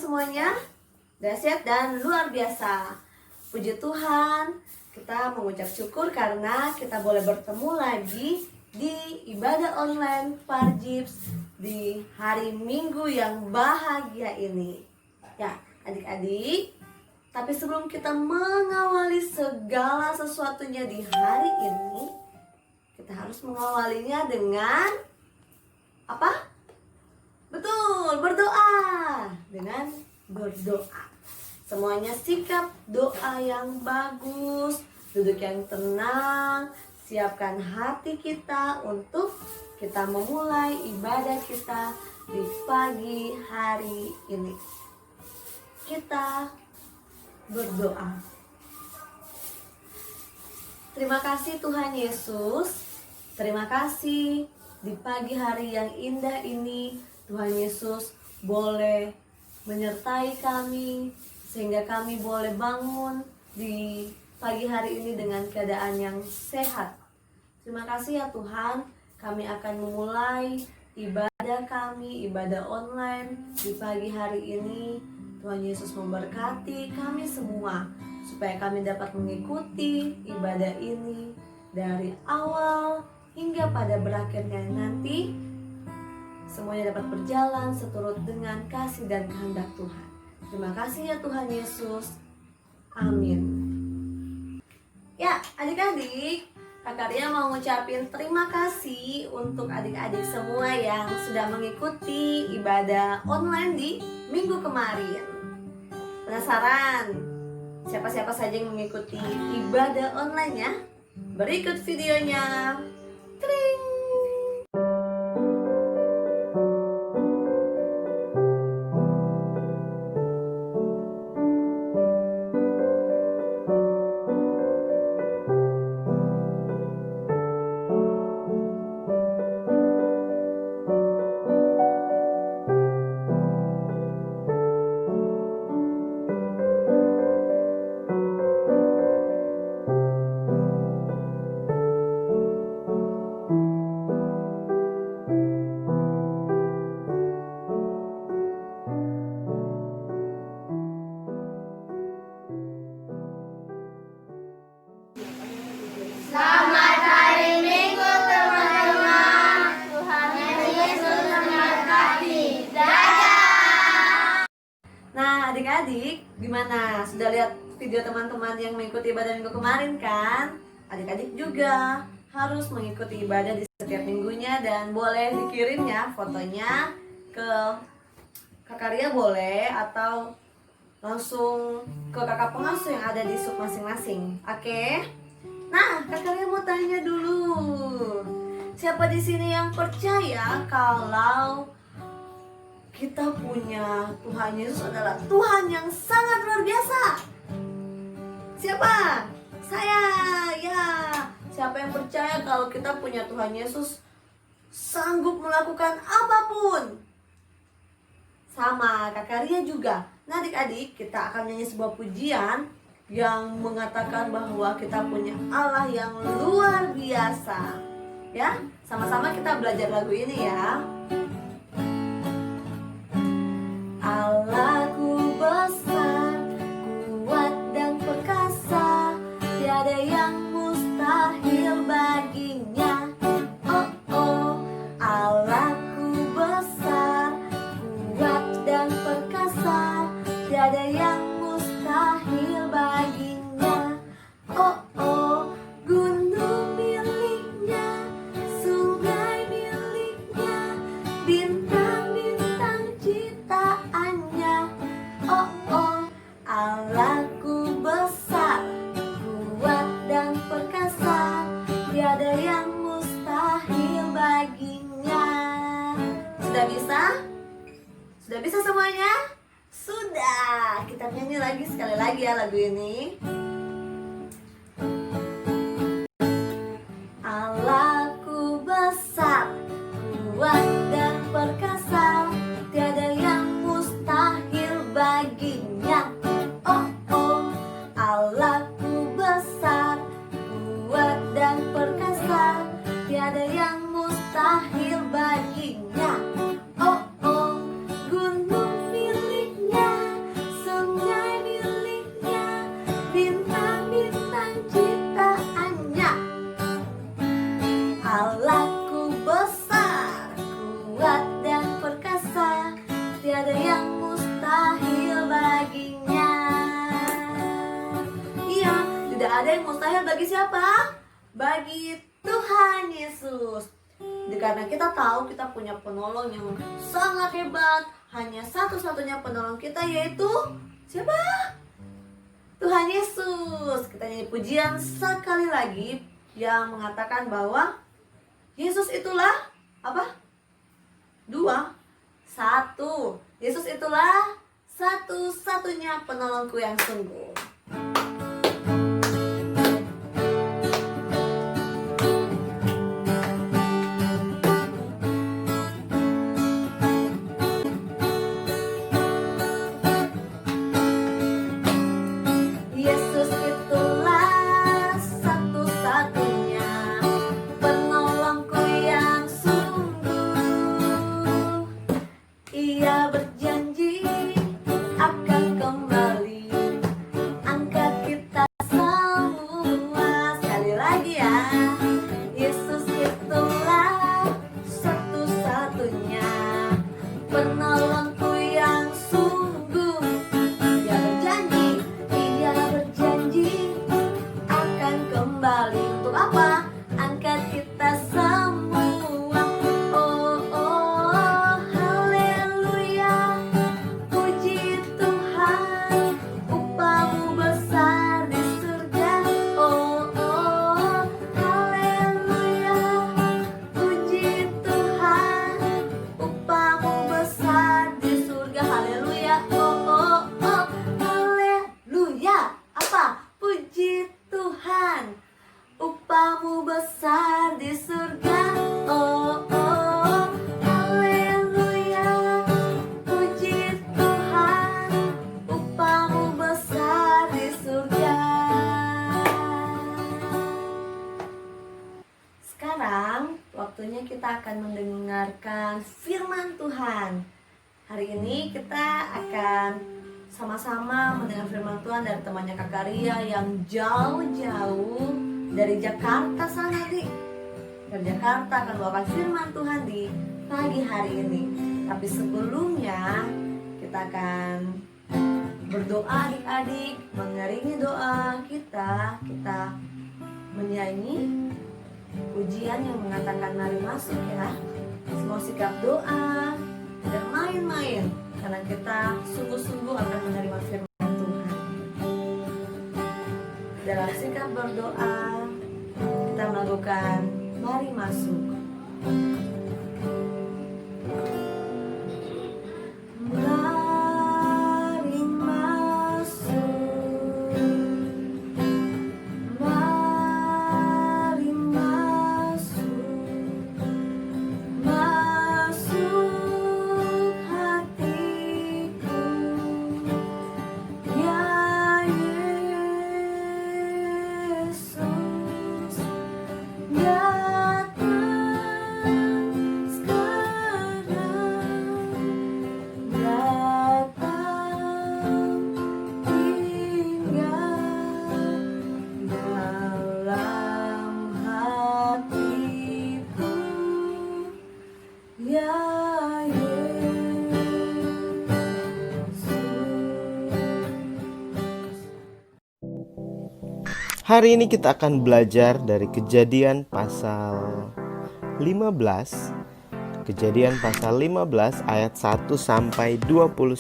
semuanya, dahsyat dan luar biasa. Puji Tuhan, kita mengucap syukur karena kita boleh bertemu lagi di ibadah online Parjips di hari Minggu yang bahagia ini. Ya, adik-adik, tapi sebelum kita mengawali segala sesuatunya di hari ini, kita harus mengawalinya dengan apa? Betul, berdoa. Dengan berdoa. Semuanya sikap doa yang bagus, duduk yang tenang, siapkan hati kita untuk kita memulai ibadah kita di pagi hari ini. Kita berdoa. Terima kasih Tuhan Yesus. Terima kasih di pagi hari yang indah ini Tuhan Yesus boleh menyertai kami sehingga kami boleh bangun di pagi hari ini dengan keadaan yang sehat. Terima kasih ya Tuhan, kami akan memulai ibadah kami, ibadah online di pagi hari ini. Tuhan Yesus memberkati kami semua supaya kami dapat mengikuti ibadah ini dari awal hingga pada berakhirnya nanti. Semuanya dapat berjalan seturut dengan kasih dan kehendak Tuhan. Terima kasih ya Tuhan Yesus. Amin. Ya, adik-adik, Kak Ria mau ngucapin terima kasih untuk adik-adik semua yang sudah mengikuti ibadah online di minggu kemarin. Penasaran siapa-siapa saja yang mengikuti ibadah online-nya? Berikut videonya. Tring! Adik-adik, gimana? Sudah lihat video teman-teman yang mengikuti ibadah minggu kemarin kan? Adik-adik juga harus mengikuti ibadah di setiap minggunya dan boleh dikirim ya fotonya ke Kakak Ria boleh atau langsung ke kakak pengasuh yang ada di sub masing-masing. Oke? Nah, Kakak Ria mau tanya dulu. Siapa di sini yang percaya kalau kita punya Tuhan Yesus adalah Tuhan yang sangat luar biasa? Siapa? Saya, ya. Siapa yang percaya kalau kita punya Tuhan Yesus sanggup melakukan apapun? Sama Kakak Ria juga. Nah adik-adik, kita akan nyanyi sebuah pujian yang mengatakan bahwa kita punya Allah yang luar biasa. Ya, sama-sama kita belajar lagu ini ya. Allahku besar, kuat dan perkasa, tiada yang mustahil baginya. Oh oh, Allahku besar, kuat dan perkasa, tiada yang mustahil baginya. Oh oh, gunung miliknya, sungai miliknya, bintang-bintang ciptaannya. Oh oh, Allahku besar, kuat dan perkasa, tiada yang mustahil baginya. Sudah bisa? Sudah bisa semuanya? Sudah. Kita nyanyi lagi sekali lagi ya lagu ini. Allahku besar, kuat dan perkasa, tiada yang mustahil baginya. Oh oh, Allahku besar, kuat dan perkasa, tiada yang mustahil baginya. Oh oh, gunung miliknya, ada yang mustahil bagi siapa? Bagi Tuhan Yesus. Karena kita tahu kita punya penolong yang sangat hebat. Hanya satu-satunya penolong kita yaitu siapa? Tuhan Yesus. Kita nyanyi pujian sekali lagi yang mengatakan bahwa Yesus itulah apa? 2, 1. Yesus itulah satu-satunya penolongku yang sungguh. Upahmu besar di surga. Oh, oh, haleluya. Puji Tuhan, upahmu besar di surga. Sekarang waktunya kita akan mendengarkan firman Tuhan. Hari ini kita akan sama-sama mendengar firman Tuhan dari temannya Kak Ria yang jauh-jauh dari Jakarta sana, Dik. Dari Jakarta akan bawakan firman Tuhan di pagi hari ini. Tapi sebelumnya kita akan berdoa adik-adik, mengiringi doa kita menyanyi pujian yang mengatakan mari masuk ya. Semua sikap doa, tidak main-main, karena kita sungguh-sungguh akan menerima firman Tuhan. Dalam sikap berdoa kita melakukan mari masuk. Mari masuk, mari masuk, masuk hatiku, ya Yesus, datang sekarang, datang tinggal dalam hatiku, ya Hari ini kita akan belajar dari Kejadian pasal 15. Kejadian pasal 15 ayat 1 sampai 21.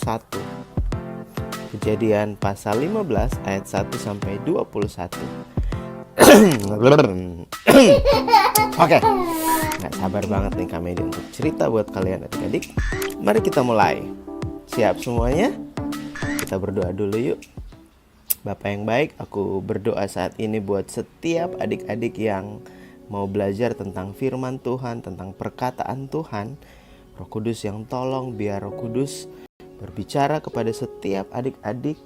Kejadian pasal 15 ayat 1 sampai 21. Oke. Nggak sabar banget nih kami untuk cerita buat kalian adik-adik. Mari kita mulai. Siap semuanya? Kita berdoa dulu yuk. Bapak yang baik, aku berdoa saat ini buat setiap adik-adik yang mau belajar tentang firman Tuhan, tentang perkataan Tuhan. Roh Kudus yang tolong biar Roh Kudus berbicara kepada setiap adik-adik,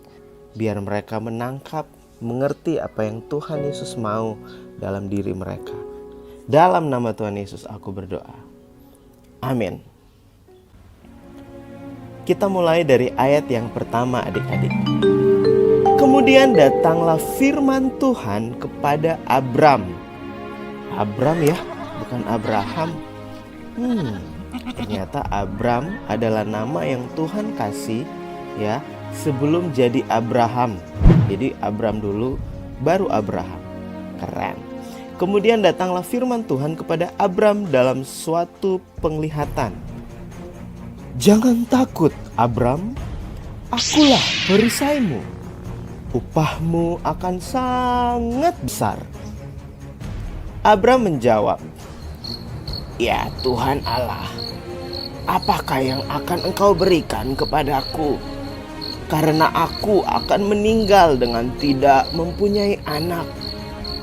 biar mereka menangkap, mengerti apa yang Tuhan Yesus mau dalam diri mereka. Dalam nama Tuhan Yesus aku berdoa. Amin. Kita mulai dari ayat yang pertama adik-adik. Kemudian datanglah firman Tuhan kepada Abram. Abram ya, bukan Abraham. Ternyata Abram adalah nama yang Tuhan kasih ya sebelum jadi Abraham. Jadi Abram dulu baru Abraham. Keren. Kemudian datanglah firman Tuhan kepada Abram dalam suatu penglihatan. Jangan takut, Abram, akulah perisaimu. Upahmu akan sangat besar. Abram menjawab, ya Tuhan Allah, apakah yang akan engkau berikan kepadaku? Karena aku akan meninggal dengan tidak mempunyai anak.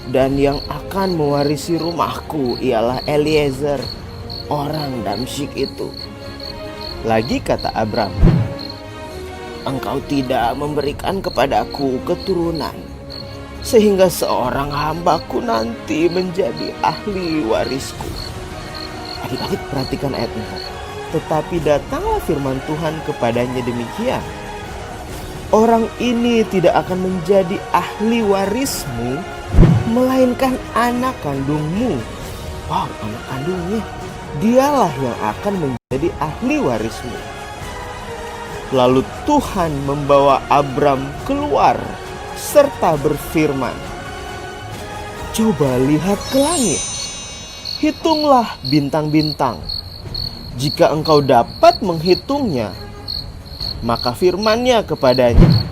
Dan yang akan mewarisi rumahku ialah Eliezer, orang Damsyik itu. Lagi kata Abram, engkau tidak memberikan kepadaku keturunan, sehingga seorang hambaku nanti menjadi ahli warisku. Adik-adik perhatikan ayat 4. Tetapi datanglah firman Tuhan kepadanya demikian. Orang ini tidak akan menjadi ahli warismu, melainkan anak kandungmu. Wow, anak kandungnya. Dialah yang akan menjadi ahli warismu. Lalu Tuhan membawa Abram keluar serta berfirman, coba lihat ke langit, hitunglah bintang-bintang. Jika engkau dapat menghitungnya, maka firman-Nya kepadanya,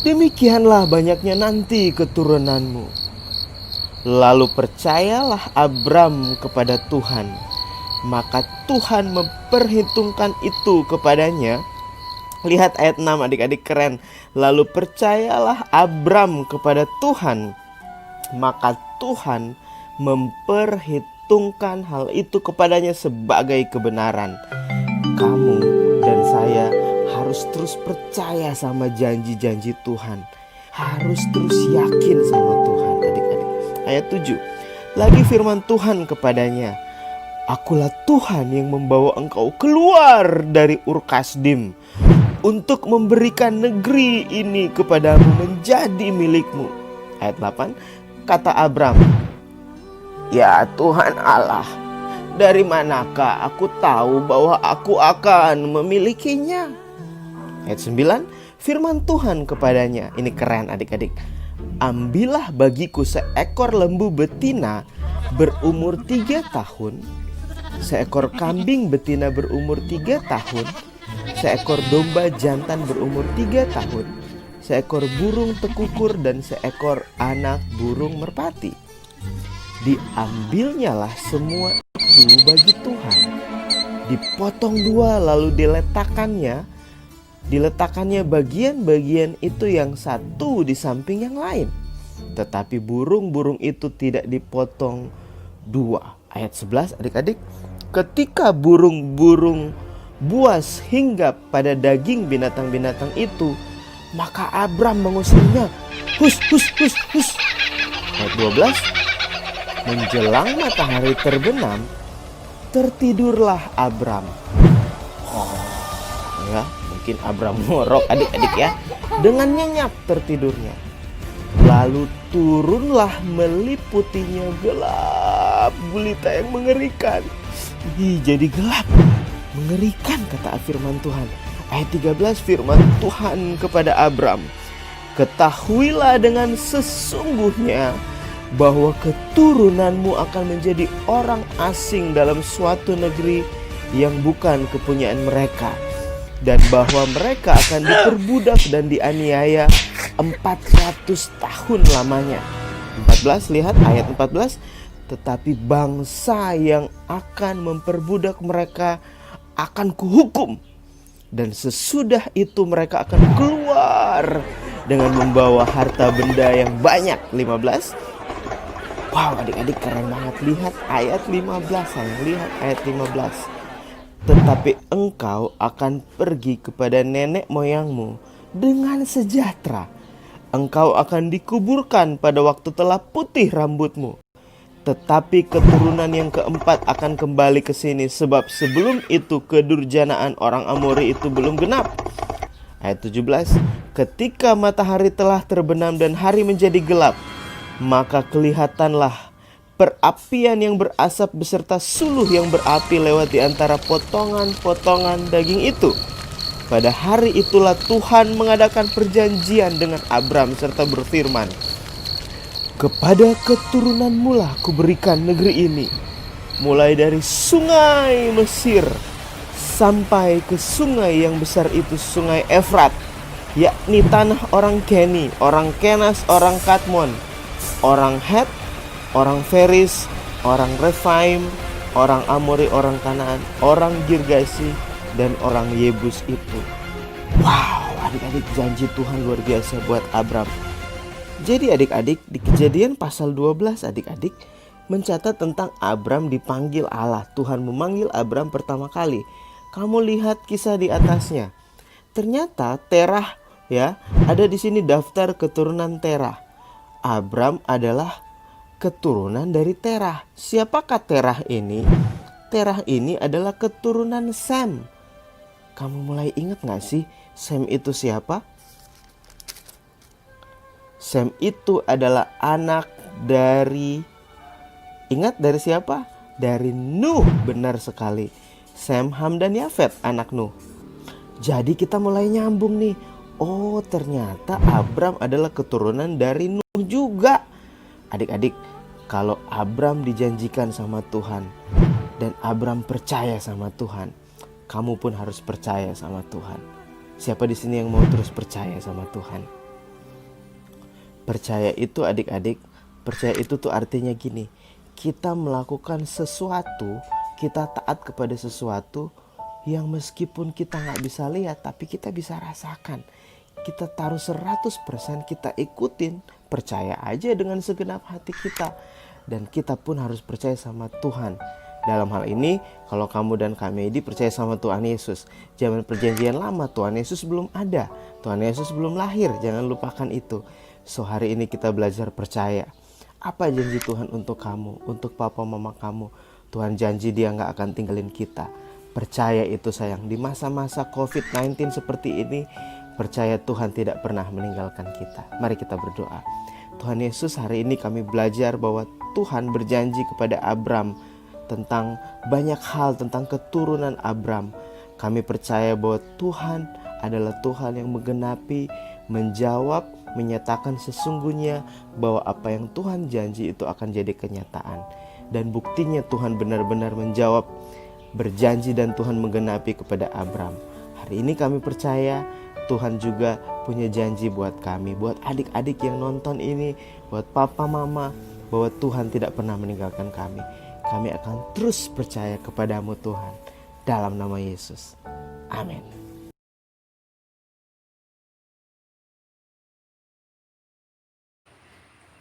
demikianlah banyaknya nanti keturunanmu. Lalu percayalah Abram kepada Tuhan, maka Tuhan memperhitungkan itu kepadanya. Lihat ayat 6 adik-adik, keren. Lalu percayalah Abram kepada Tuhan, maka Tuhan memperhitungkan hal itu kepadanya sebagai kebenaran. Kamu dan saya harus terus percaya sama janji-janji Tuhan. Harus terus yakin sama Tuhan, adik-adik. Ayat 7. Lagi firman Tuhan kepadanya, akulah Tuhan yang membawa engkau keluar dari Ur Kasdim untuk memberikan negeri ini kepadamu menjadi milikmu. Ayat 8. Kata Abram, ya Tuhan Allah, dari manakah aku tahu bahwa aku akan memilikinya? Ayat 9. Firman Tuhan kepadanya, ini keren adik-adik. Ambillah bagiku seekor lembu betina berumur 3 tahun, seekor kambing betina berumur 3 tahun, seekor domba jantan berumur 3 tahun, seekor burung tekukur dan seekor anak burung merpati. Diambilnyalah semua itu bagi Tuhan. Dipotong 2 lalu diletakkannya bagian-bagian itu yang satu di samping yang lain. Tetapi burung-burung itu tidak dipotong 2. Ayat 11 adik-adik. Ketika burung-burung buas hinggap pada daging binatang-binatang itu, maka Abram mengusirnya. Hus, hus, hus, hus. Ayat 12. Menjelang matahari terbenam, tertidurlah Abram. Ya, mungkin Abram ngorok adik-adik ya. Dengan nyenyak tertidurnya. Lalu turunlah meliputinya gelap gulita yang mengerikan. Jadi gelap, mengerikan kata firman Tuhan. Ayat 13 firman Tuhan kepada Abram, ketahuilah dengan sesungguhnya bahwa keturunanmu akan menjadi orang asing dalam suatu negeri yang bukan kepunyaan mereka, dan bahwa mereka akan diperbudak dan dianiaya 400 tahun lamanya. 14, lihat ayat 14. Tetapi bangsa yang akan memperbudak mereka akan kuhukum, dan sesudah itu mereka akan keluar dengan membawa harta benda yang banyak. 15. Wow adik-adik keren banget. Lihat ayat 15 sayang. Lihat ayat 15. Tetapi engkau akan pergi kepada nenek moyangmu dengan sejahtera. Engkau akan dikuburkan pada waktu telah putih rambutmu. Tetapi keturunan yang keempat akan kembali ke sini, sebab sebelum itu kedurjanaan orang Amori itu belum genap. Ayat 17. Ketika matahari telah terbenam dan hari menjadi gelap, maka kelihatanlah perapian yang berasap beserta suluh yang berapi lewat di antara potongan-potongan daging itu. Pada hari itulah Tuhan mengadakan perjanjian dengan Abram serta berfirman, Kepada keturunanmu lah kuberikan negeri ini, mulai dari sungai Mesir sampai ke sungai yang besar itu, sungai Efrat, yakni tanah orang Keni, orang Kenas, orang Kadmon, orang Het, orang Feris, orang Refaim, orang Amori, orang Kanaan, orang Girgasi, dan orang Yebus itu. Wow, adik-adik, janji Tuhan luar biasa buat Abram. Jadi adik-adik, di Kejadian pasal 12 adik-adik mencatat tentang Abram dipanggil Allah. Tuhan memanggil Abram pertama kali. Kamu lihat kisah di atasnya. Ternyata Terah, ya, ada di sini daftar keturunan Terah. Abram adalah keturunan dari Terah. Siapakah Terah ini? Terah ini adalah keturunan Sem. Kamu mulai ingat gak sih Sem itu siapa? Sem itu adalah anak dari, ingat dari siapa? Dari Nuh, benar sekali. Sem, Ham, dan Yafet, anak Nuh. Jadi kita mulai nyambung nih. Oh, ternyata Abram adalah keturunan dari Nuh juga. Adik-adik, kalau Abram dijanjikan sama Tuhan dan Abram percaya sama Tuhan, kamu pun harus percaya sama Tuhan. Siapa di sini yang mau terus percaya sama Tuhan? Percaya itu adik-adik, percaya itu tuh artinya gini. Kita melakukan sesuatu, kita taat kepada sesuatu yang meskipun kita gak bisa lihat, tapi kita bisa rasakan. Kita taruh 100%, kita ikutin, percaya aja dengan segenap hati kita. Dan kita pun harus percaya sama Tuhan. Dalam hal ini, kalau kamu dan Kak Medi percaya sama Tuhan Yesus. Zaman perjanjian lama, Tuhan Yesus belum ada. Tuhan Yesus belum lahir, jangan lupakan itu. So hari ini kita belajar percaya. Apa janji Tuhan untuk kamu, untuk papa mama kamu? Tuhan janji Dia gak akan tinggalin kita. Percaya itu sayang. Di masa-masa COVID-19 seperti ini, percaya Tuhan tidak pernah meninggalkan kita. Mari kita berdoa. Tuhan Yesus, hari ini kami belajar bahwa Tuhan berjanji kepada Abram tentang banyak hal, tentang keturunan Abram. Kami percaya bahwa Tuhan adalah Tuhan yang menggenapi, menjawab, menyatakan sesungguhnya bahwa apa yang Tuhan janji itu akan jadi kenyataan. Dan buktinya Tuhan benar-benar menjawab, berjanji, dan Tuhan menggenapi kepada Abram. Hari ini kami percaya Tuhan juga punya janji buat kami, buat adik-adik yang nonton ini, buat papa mama, bahwa Tuhan tidak pernah meninggalkan kami. Kami akan terus percaya kepadamu Tuhan, dalam nama Yesus. Amin.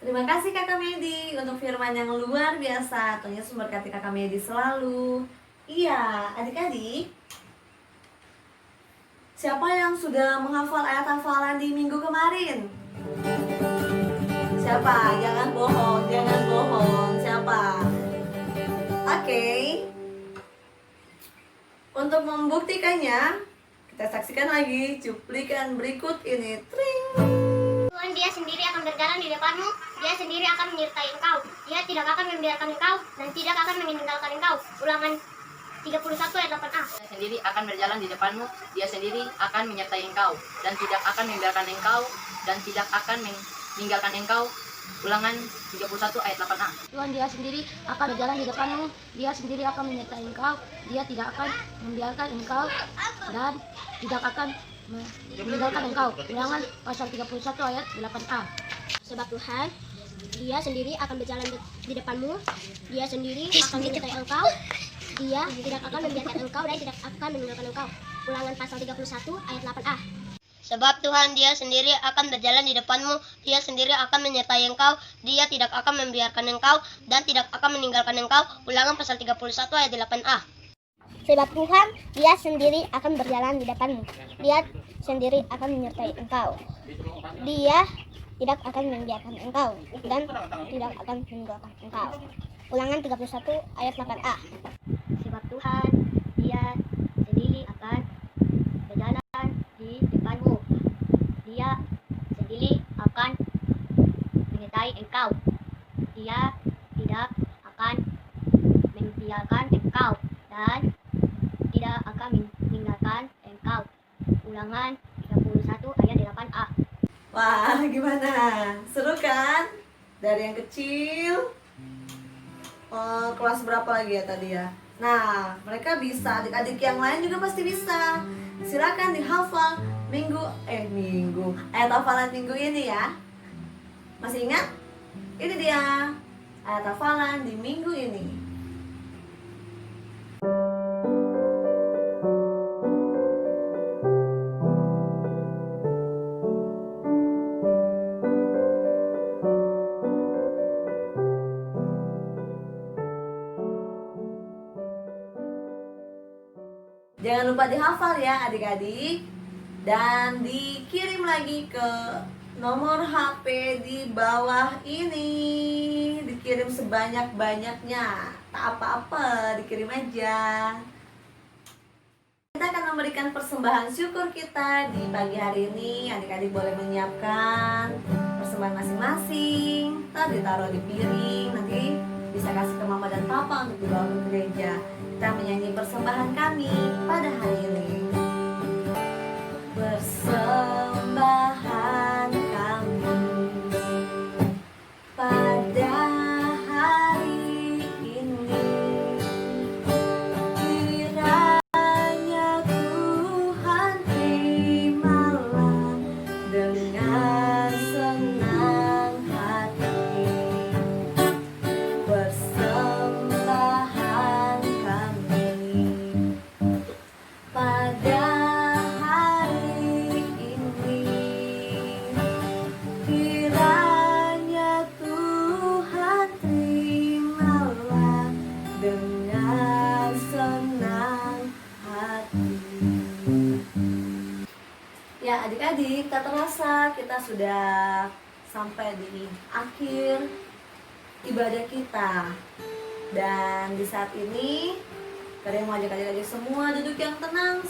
Terima kasih Kakak Medi untuk firman yang luar biasa. Tuhan Yesus memberkati Kakak Medi selalu. Iya, adik-adik, siapa yang sudah menghafal ayat hafalan di minggu kemarin? Siapa? Jangan bohong, jangan bohong. Siapa? Oke. Untuk membuktikannya, kita saksikan lagi cuplikan berikut ini. Tring. Tuhan Dia sendiri akan berjalan di depanmu, Dia sendiri akan menyertai engkau, Dia tidak akan membiarkan engkau dan tidak akan meninggalkan engkau. Ulangan 31 ayat 8a. Dia sendiri akan berjalan di depanmu, Dia sendiri akan menyertai engkau, dan tidak akan membiarkan engkau, dan tidak akan meninggalkan engkau. Ulangan 31 ayat 8a. Tuhan Dia sendiri akan berjalan di depanmu, Dia sendiri akan menyertai engkau, Dia tidak akan membiarkan engkau dan tidak akan meninggalkan engkau. Ulangan pasal 31 ayat 8a. Sebab Tuhan Dia sendiri akan berjalan di depanmu, Dia sendiri akan menyertai engkau, Dia tidak akan membiarkan engkau dan tidak akan meninggalkan engkau. Ulangan pasal 31 ayat 8a. Sebab Tuhan Dia sendiri akan berjalan di depanmu, Dia sendiri akan menyertai engkau, Dia tidak akan membiarkan engkau dan tidak akan meninggalkan engkau. Ulangan pasal 31 ayat 8a. Sebab Tuhan Dia sendiri akan berjalan di depanmu, Dia sendiri akan menyertai engkau, Dia tidak akan membiarkan engkau dan tidak akan meninggalkan engkau. Ulangan 31 ayat 8a. Sebab Tuhan Dia sendiri akan berjalan di depanmu, Dia sendiri akan menyertai engkau, Dia tidak akan membiarkan engkau dan tidak akan meninggalkan engkau. Ulangan 31 ayat 8a. Wah, gimana? Seru kan? Dari yang kecil, kelas berapa lagi ya tadi ya? Nah, mereka bisa, adik-adik yang lain juga pasti bisa. Silakan dihafal ayat hafalan minggu ini ya. Masih ingat? Ini dia ayat hafalan di minggu ini. Jangan lupa dihafal ya adik-adik. Dan dikirim lagi ke nomor HP di bawah ini. Dikirim sebanyak-banyaknya. Tak apa-apa, dikirim aja. Kita akan memberikan persembahan syukur kita di pagi hari ini. Adik-adik boleh menyiapkan persembahan masing-masing. Ntar ditaruh di piring. Nanti bisa kasih ke mama dan papa untuk dibawa ke gereja. Kita menyanyi persembahan kami pada hari ini. Persembahan kami pada hari ini, kiranya Tuhan terimalah dengan senang hati. Persembahan kami pada adik-adik, tak terasa kita sudah sampai di akhir ibadah kita. Dan di saat ini kalian mau ajak adik-adik semua duduk yang tenang.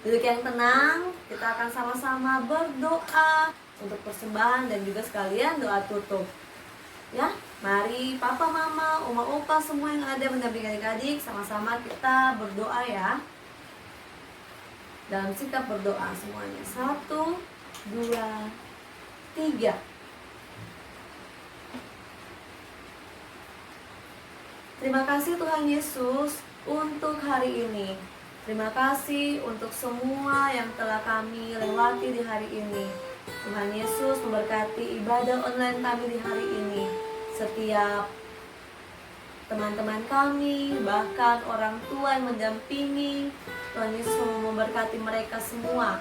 Duduk yang tenang. Kita akan sama-sama berdoa untuk persembahan dan juga sekalian doa tutup. Ya, mari papa, mama, oma, opa semua yang ada mendampingi adik-adik, sama-sama kita berdoa ya. Dalam sikap berdoa semuanya. 1, 2, 3. Terima kasih Tuhan Yesus untuk hari ini. Terima kasih untuk semua yang telah kami lewati di hari ini. Tuhan Yesus memberkati ibadah online kami di hari ini. Setiap teman-teman kami, bahkan orang tua yang mendampingi, Tuhan Yesus memberkati mereka semua.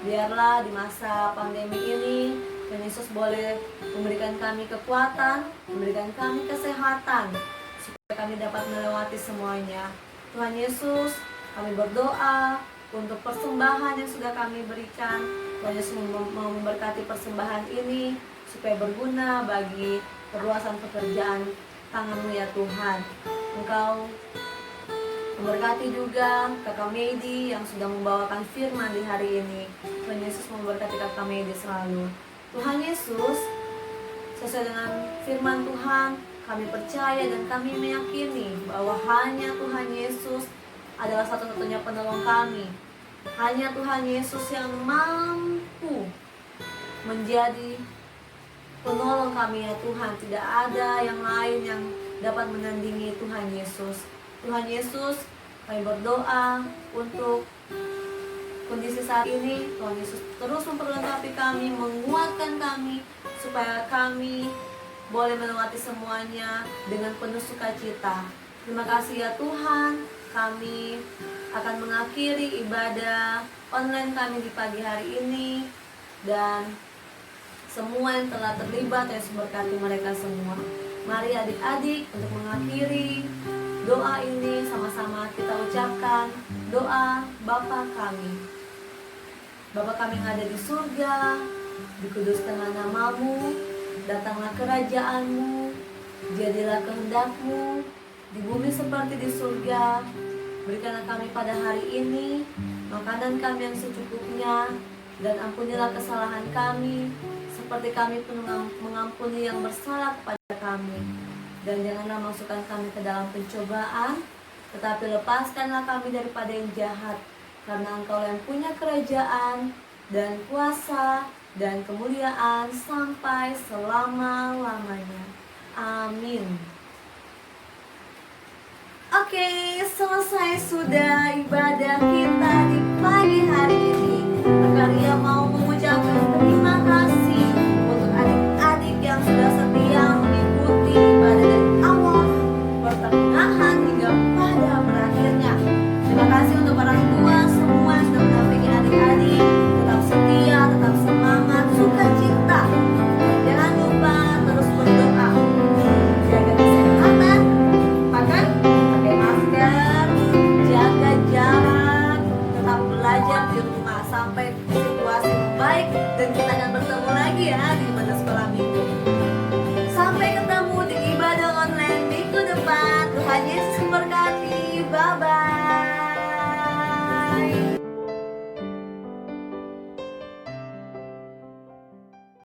Biarlah di masa pandemi ini Tuhan Yesus boleh memberikan kami kekuatan, memberikan kami kesehatan, supaya kami dapat melewati semuanya. Tuhan Yesus, kami berdoa untuk persembahan yang sudah kami berikan. Tuhan Yesus memberkati persembahan ini supaya berguna bagi perluasan pekerjaan tangan-Mu ya Tuhan. Engkau memberkati juga Kakak Medi yang sudah membawakan firman di hari ini. Tuhan Yesus memberkati Kakak Medi selalu. Tuhan Yesus, sesuai dengan firman Tuhan, kami percaya dan kami meyakini bahwa hanya Tuhan Yesus adalah satu-satunya penolong kami. Hanya Tuhan Yesus yang mampu menjadi penolong kami ya Tuhan. Tidak ada yang lain yang dapat menandingi Tuhan Yesus. Tuhan Yesus, kami berdoa untuk kondisi saat ini. Tuhan Yesus terus memperlengkapi kami, menguatkan kami, supaya kami boleh melewati semuanya dengan penuh sukacita. Terima kasih ya Tuhan. Kami akan mengakhiri ibadah online kami di pagi hari ini. Dan semua yang telah terlibat, Yesus berkati mereka semua. Mari adik-adik untuk mengakhiri doa ini sama-sama kita ucapkan doa Bapa kami. Bapa kami yang ada di surga, dikuduskanlah nama-Mu, datanglah kerajaan-Mu, jadilah kehendak-Mu di bumi seperti di surga. Berikanlah kami pada hari ini makanan kami yang secukupnya, dan ampunilah kesalahan kami seperti kami pun mengampuni yang bersalah kepada kami. Dan janganlah masukkan kami ke dalam pencobaan, tetapi lepaskanlah kami daripada yang jahat. Karena Engkau yang punya kerajaan dan kuasa, dan kemuliaan sampai selama-lamanya. Amin. Oke, selesai sudah ibadah kita di pagi hari ini.